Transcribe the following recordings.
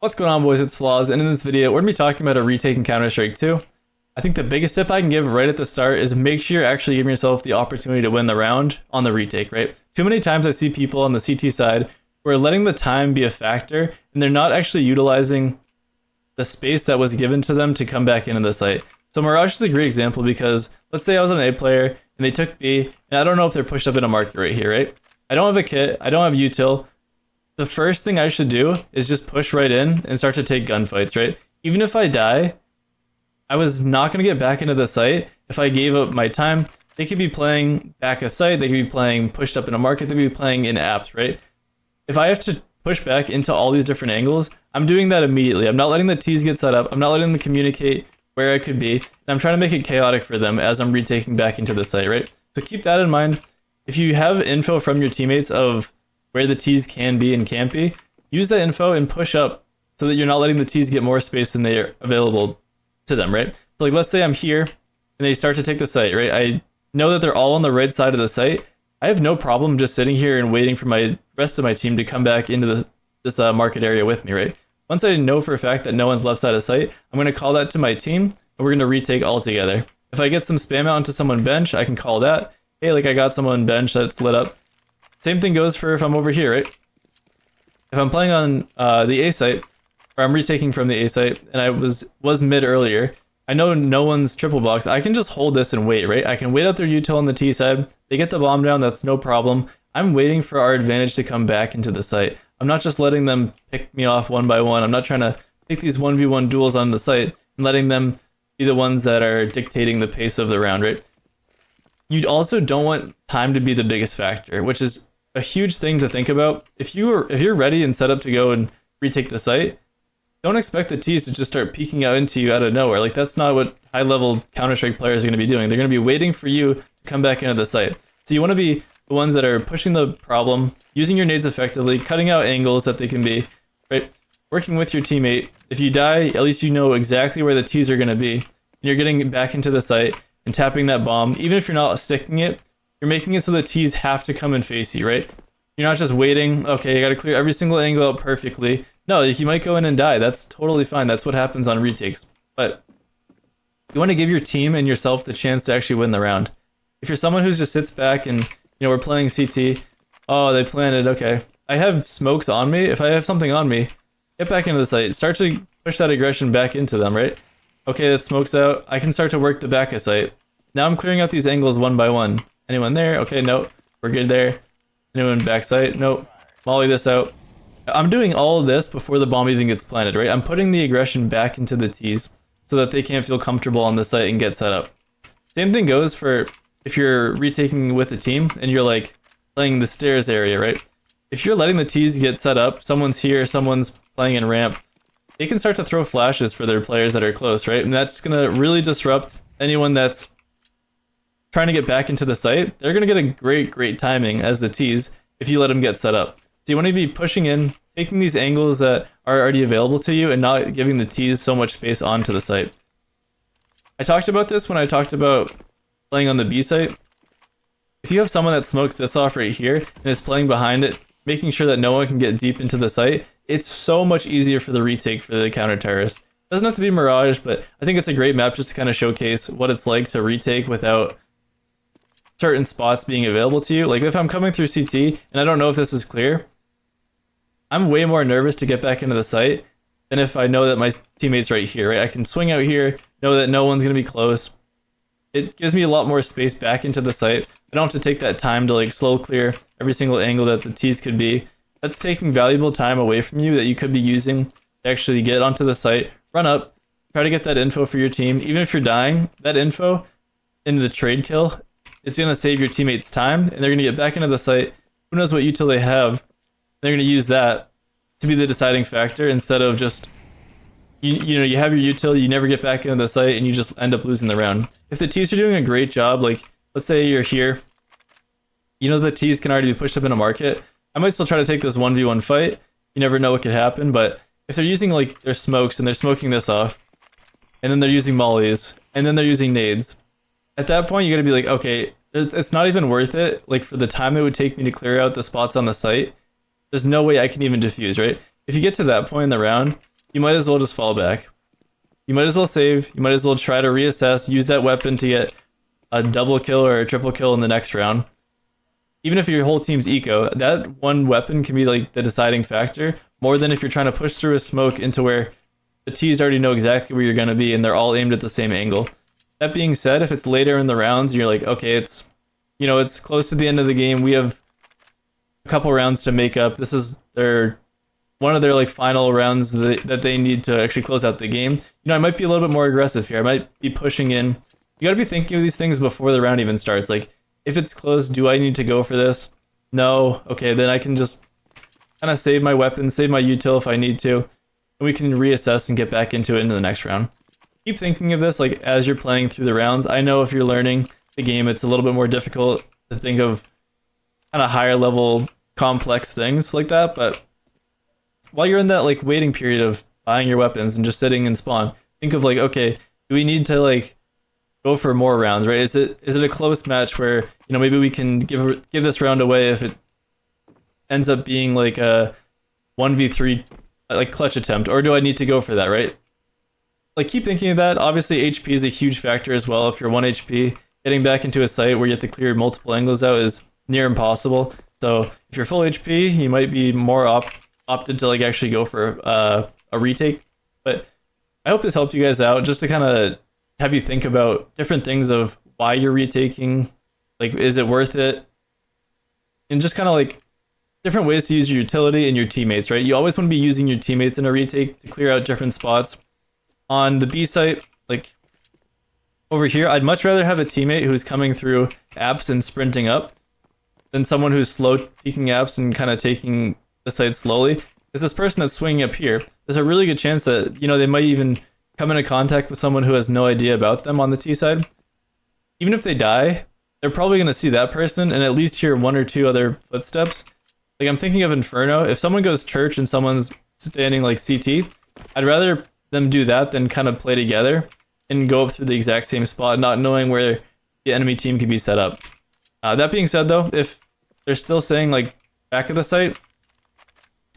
What's going on, boys? It's Flaws, and in this video, we're going to be talking about a retake in Counter-Strike 2. I think the biggest tip I can give right at the start is make sure you're actually giving yourself the opportunity to win the round on the retake, right? Too many times I see people on the CT side who are letting the time be a factor, and they're not actually utilizing the space that was given to them to come back into the site. So Mirage is a great example because let's say I was an A player, and they took B, and I don't know if they're pushed up in a market right here, right? I don't have a kit, I don't have util. The first thing I should do is just push right in and start to take gunfights, right? Even if I die, I was not going to get back into the site if I gave up my time. They could be playing back a site, they could be playing pushed up in a market, they could be playing in apps, right? If I have to push back into all these different angles, I'm doing that immediately. I'm not letting the T's get set up, I'm not letting them communicate where it could be, and I'm trying to make it chaotic for them as I'm retaking back into the site, right? So keep that in mind. If you have info from your teammates of where the T's can be and can't be, use that info and push up so that you're not letting the T's get more space than they are available to them, right? So like, let's say I'm here and they start to take the site, right? I know that they're all on the right side of the site. I have no problem just sitting here and waiting for my rest of my team to come back into this market area with me, right? Once I know for a fact that no one's left side of site, I'm going to call that to my team and we're going to retake all together. If I get some spam out into someone bench, I can call that. Hey, like I got someone bench that's lit up. Same thing goes for if I'm over here, right? If I'm playing on the A site, or I'm retaking from the A site, and I was mid earlier, I know no one's triple box, I can just hold this and wait, right? I can wait out their util on the T side, they get the bomb down, that's no problem. I'm waiting for our advantage to come back into the site. I'm not just letting them pick me off one by one. I'm not trying to take these 1v1 duels on the site and letting them be the ones that are dictating the pace of the round, right? You also don't want time to be the biggest factor, which is a huge thing to think about. If you're ready and set up to go and retake the site, don't expect the T's to just start peeking out into you out of nowhere. Like, that's not what high-level Counter-Strike players are going to be doing. They're going to be waiting for you to come back into the site. So you want to be the ones that are pushing the problem, using your nades effectively, cutting out angles that they can be, right? Working with your teammate. If you die, at least you know exactly where the T's are going to be. And you're getting back into the site and tapping that bomb. Even if you're not sticking it, you're making it so the T's have to come and face you, right? You're not just waiting, okay, I gotta clear every single angle out perfectly. No, you might go in and die. That's totally fine. That's what happens on retakes. But you want to give your team and yourself the chance to actually win the round. If you're someone who just sits back and, we're playing CT, oh, they planted, okay. I have smokes on me. If I have something on me, get back into the site. Start to push that aggression back into them, right? Okay, that smoke's out. I can start to work the back of site. Now I'm clearing out these angles one by one. Anyone there? Okay, nope. We're good there. Anyone backside? Nope. Molly this out. I'm doing all of this before the bomb even gets planted, right? I'm putting the aggression back into the T's so that they can't feel comfortable on the site and get set up. Same thing goes for if you're retaking with a team and you're like playing the stairs area, right? If you're letting the T's get set up, someone's here, someone's playing in ramp, they can start to throw flashes for their players that are close, right? And that's going to really disrupt anyone that's trying to get back into the site. They're going to get a great timing as the T's if you let them get set up. So you want to be pushing in, taking these angles that are already available to you and not giving the T's so much space onto the site. I talked about this when I talked about playing on the B site. If you have someone that smokes this off right here and is playing behind it, making sure that no one can get deep into the site, it's so much easier for the retake for the counter-terrorist. Doesn't have to be Mirage, but I think it's a great map just to kind of showcase what it's like to retake without certain spots being available to you. Like if I'm coming through CT and I don't know if this is clear, I'm way more nervous to get back into the site than if I know that my teammate's right here, right? I can swing out here, know that no one's going to be close. It gives me a lot more space back into the site. I don't have to take that time to like slow clear every single angle that the T's could be. That's taking valuable time away from you that you could be using to actually get onto the site, run up, try to get that info for your team. Even if you're dying, that info into the trade kill, it's going to save your teammates time, and they're going to get back into the site. Who knows what util they have? They're going to use that to be the deciding factor instead of just, you have your util, you never get back into the site, and you just end up losing the round. If the T's are doing a great job, like, let's say you're here, the T's can already be pushed up in a market. I might still try to take this 1v1 fight. You never know what could happen, but if they're using, like, their smokes, and they're smoking this off, and then they're using mollies, and then they're using nades, at that point, you gotta be like, okay, it's not even worth it. Like, for the time it would take me to clear out the spots on the site, there's no way I can even defuse, right? If you get to that point in the round, you might as well just fall back. You might as well save. You might as well try to reassess, use that weapon to get a double kill or a triple kill in the next round. Even if your whole team's eco, that one weapon can be like the deciding factor, more than if you're trying to push through a smoke into where the T's already know exactly where you're going to be and they're all aimed at the same angle. That being said, if it's later in the rounds, you're like, okay, it's, you know, it's close to the end of the game. We have a couple rounds to make up. This is one of their like final rounds that they need to actually close out the game. You know, I might be a little bit more aggressive here. I might be pushing in. You got to be thinking of these things before the round even starts. Like, if it's close, do I need to go for this? No. Okay, then I can just kind of save my weapon, save my util if I need to, and we can reassess and get back into it into the next round. Keep thinking of this like as you're playing through the rounds. I know if you're learning the game, it's a little bit more difficult to think of kind of higher level complex things like that, but while you're in that like waiting period of buying your weapons and just sitting in spawn, think of like, okay, do we need to like go for more rounds, right? Is it a close match where, you know, maybe we can give this round away if it ends up being like a 1v3 like clutch attempt, or do I need to go for that, right? Like, keep thinking of that. Obviously HP is a huge factor as well. If you're 1 HP, getting back into a site where you have to clear multiple angles out is near impossible. So if you're full HP, you might be more opted to like actually go for a retake. But I hope this helped you guys out, just to kind of have you think about different things of why you're retaking, like, is it worth it? And just kind of like different ways to use your utility and your teammates, right? You always want to be using your teammates in a retake to clear out different spots. On the B site, like over here, I'd much rather have a teammate who's coming through apps and sprinting up than someone who's slow peeking apps and kind of taking the site slowly. Because this person that's swinging up here, there's a really good chance that, you know, they might even come into contact with someone who has no idea about them on the T side. Even if they die, they're probably going to see that person and at least hear one or two other footsteps. Like, I'm thinking of Inferno. If someone goes church and someone's standing like CT, I'd rather them do that than kind of play together and go up through the exact same spot, not knowing where the enemy team can be set up. That being said, though, if they're still saying like back at the site,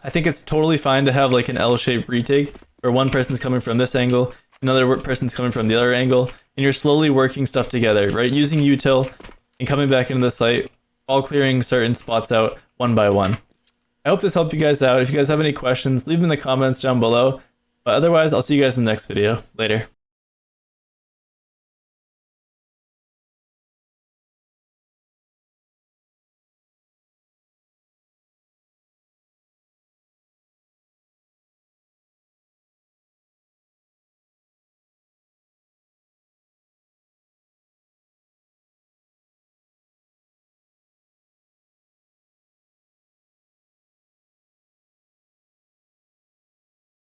I think it's totally fine to have like an L-shaped retake where one person's coming from this angle, another person's coming from the other angle, and you're slowly working stuff together, right? Using util and coming back into the site, all clearing certain spots out one by one. I hope this helped you guys out. If you guys have any questions, leave them in the comments down below. But otherwise, I'll see you guys in the next video. Later.